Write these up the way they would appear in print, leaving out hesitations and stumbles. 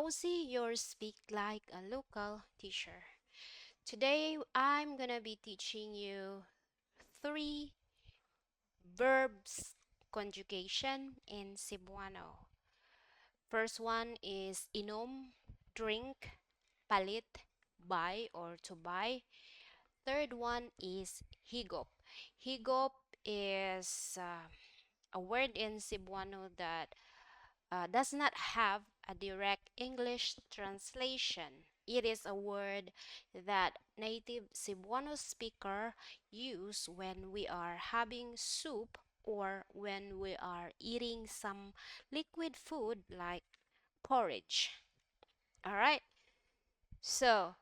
Aussie, your speak like a local teacher. Today I'm gonna be teaching you three verbs conjugation in Cebuano. First one is inom, drink, palit, buy or to buy. Third one is higup. Higup is a word in Cebuano that does not have a direct English translation. It is a word that native Cebuano speaker use when we are having soup or when we are eating some liquid food like porridge. All right. So,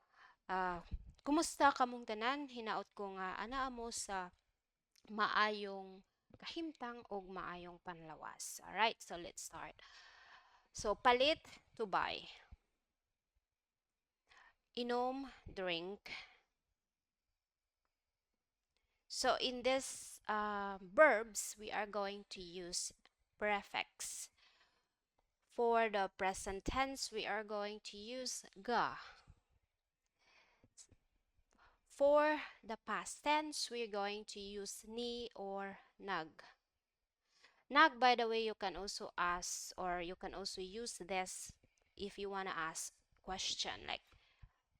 kumusta kamong tanan? Hinaot ko nga anaa mo sa maayong kahimtang og maayong panlawas. All right. So, let's start. So, palit, to buy. Inom, drink. So, in this verbs, we are going to use prefix. For the present tense, we are going to use ga. For the past tense, we're going to use ni or nag. Nag, by the way, you can also ask or you can also use this if you want to ask question like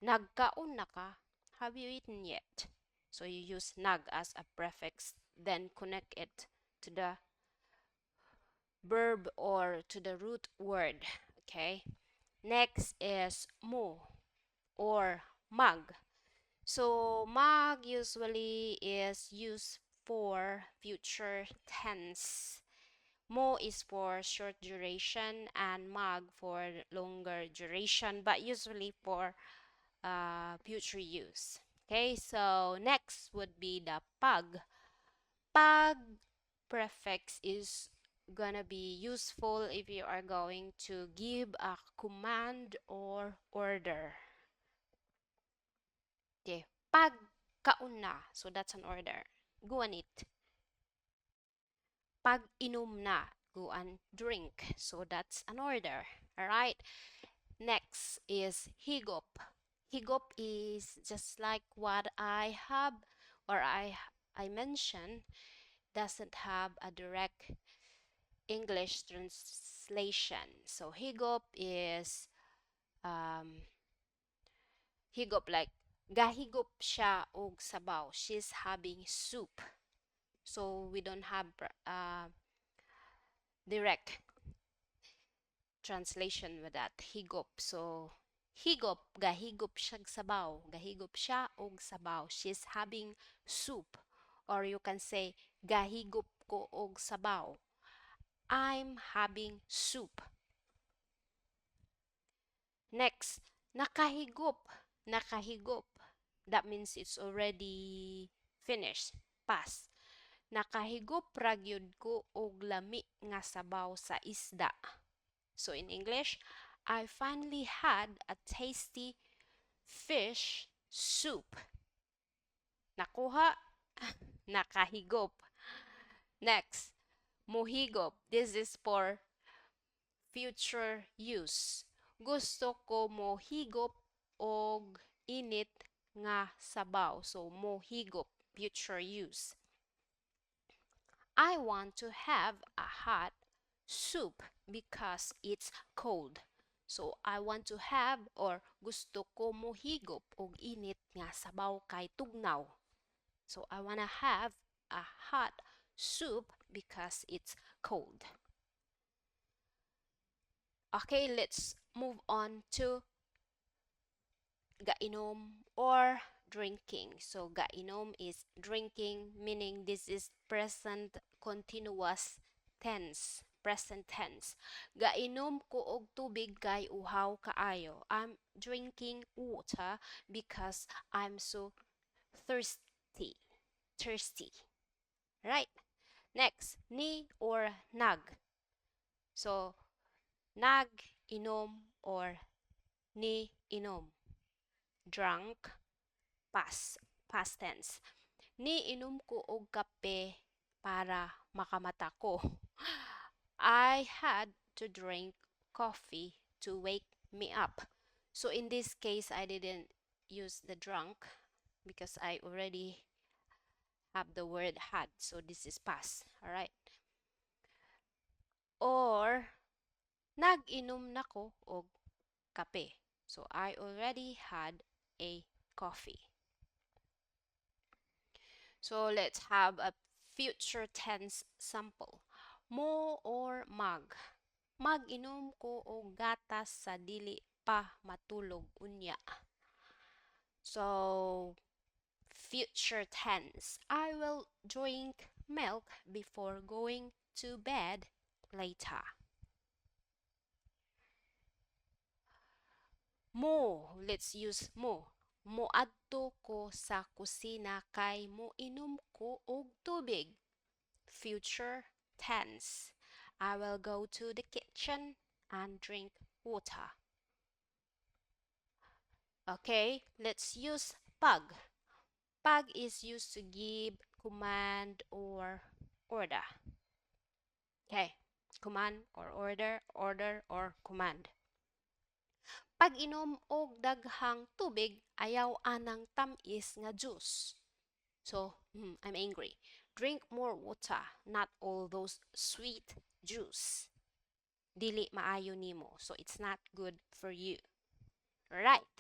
nagkaon na ka? Have you eaten yet? So you use nag as a prefix, then connect it to the verb or to the root word. Okay. Next is mo or mag. So mag usually is used for future tense. Mo is for short duration and mag for longer duration, but usually for future use. Okay, so next would be the pag. Pag prefix is gonna be useful if you are going to give a command or order. Okay, pag kaon na, so that's an order. Go on it. Pag inom na, go and drink, so that's an order. All right. Next is higup. Higup is just like what I have or I mentioned, doesn't have a direct English translation. So higup is higup like gahigup siya og sabaw. She's having soup. So we don't have direct translation with that. Higup. So higup, gahigup siya sabaw. Gahigup siya og sabaw. She's having soup. Or you can say, gahigup ko og sabaw. I'm having soup. Next, nakahigup. Nakahigup. That means it's already finished. Past. Nakahigup ragyod ko og lami nga sabaw sa isda. So in English, I finally had a tasty fish soup. Nakuha? Nakahigop. Next, mohigop. This is for future use. Gusto ko mohigop og init nga sabaw. So mohigop, future use. I want to have a hot soup because it's cold. So I want to have or gusto ko mohigop og init nga sabaw kay tugnaw. So I want to have a hot soup because it's cold. Okay, let's move on to gainom or drinking. So gainom is drinking, meaning this is present continuous tense. Present tense. Gainom ko og tubig kay uhaw kaayo. I'm drinking water because I'm so thirsty. Thirsty. Right? Next, ni or nag. So, nag, inom, or ni inom. Drunk, past tense. Ni inom ko og kape para makamata ko. I had to drink coffee to wake me up. So in this case, I didn't use the drunk because I already have the word had. So this is past. All right. Or nag-inom nako og kape. So I already had a coffee. So let's have a future tense sample. Mo or mag. Mag-inom ko og gatas sa dili pa matulog unya. So future tense. I will drink milk before going to bed later. Mo, let's use mo. Moadto ko sa kusina kay moinom ko og tubig. Future tense. I will go to the kitchen and drink water. Okay, let's use pag. Pag is used to give command or order. Okay, command or order, order or command. Pag inom og daghang tubig, ayaw anang tamis nga juice. So, I'm angry. Drink more water, not all those sweet juice. Dili maayo nimo, so it's not good for you. Right.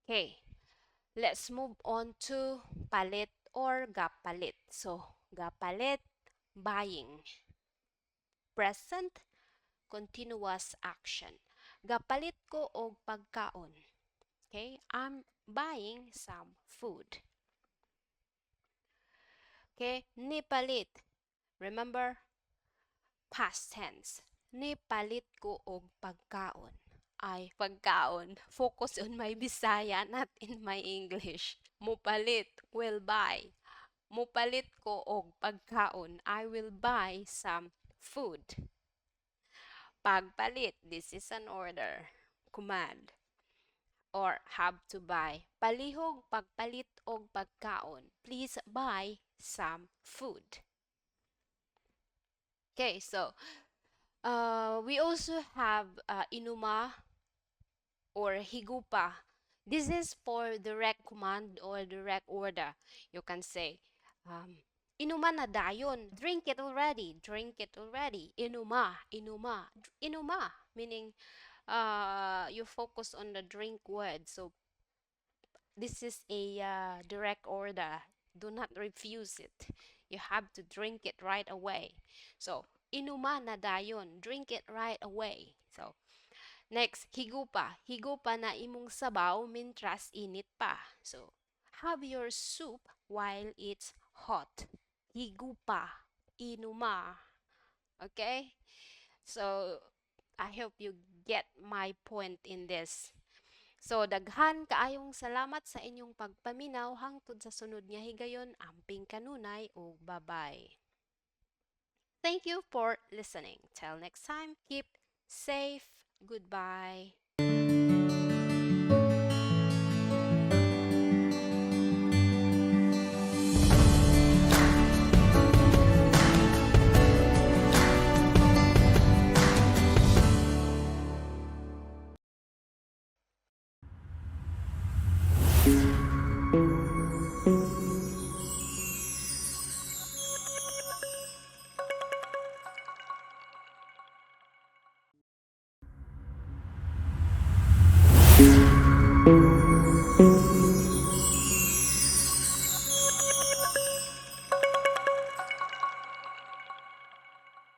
Okay, let's move on to palit or gapalit. So, gapalit, buying. Present, continuous action. Gapalit ko og pagkaon. Okay, I'm buying some food. Okay, nipalit. Remember, past tense. Nipalit ko og pagkaon. Ay, pagkaon. Focus on my Bisaya, not in my English. Mupalit, will buy. Mupalit ko og pagkaon. I will buy some food. Pagpalit, this is an order, command, or have to buy. Palihog pagpalit og pagkaon. Please buy some food. Okay, so we also have inuma or higupa. This is for direct command or direct order. You can say, inuma na dayon. Drink it already. Drink it already. Inuma, inuma, inuma. Meaning, you focus on the drink word. So this is a direct order. Do not refuse it. You have to drink it right away. So, inuma na dayon. Drink it right away. So, next, higupa. Higupa na imong sabaw mintras init pa. So, have your soup while it's hot. Higupa. Inuma. Okay? So, I hope you get my point in this. So, daghan kaayong salamat sa inyong pagpaminaw hangtod sa sunod nga higayon. Amping kanunay o bye-bye. Thank you for listening. Till next time, keep safe. Goodbye.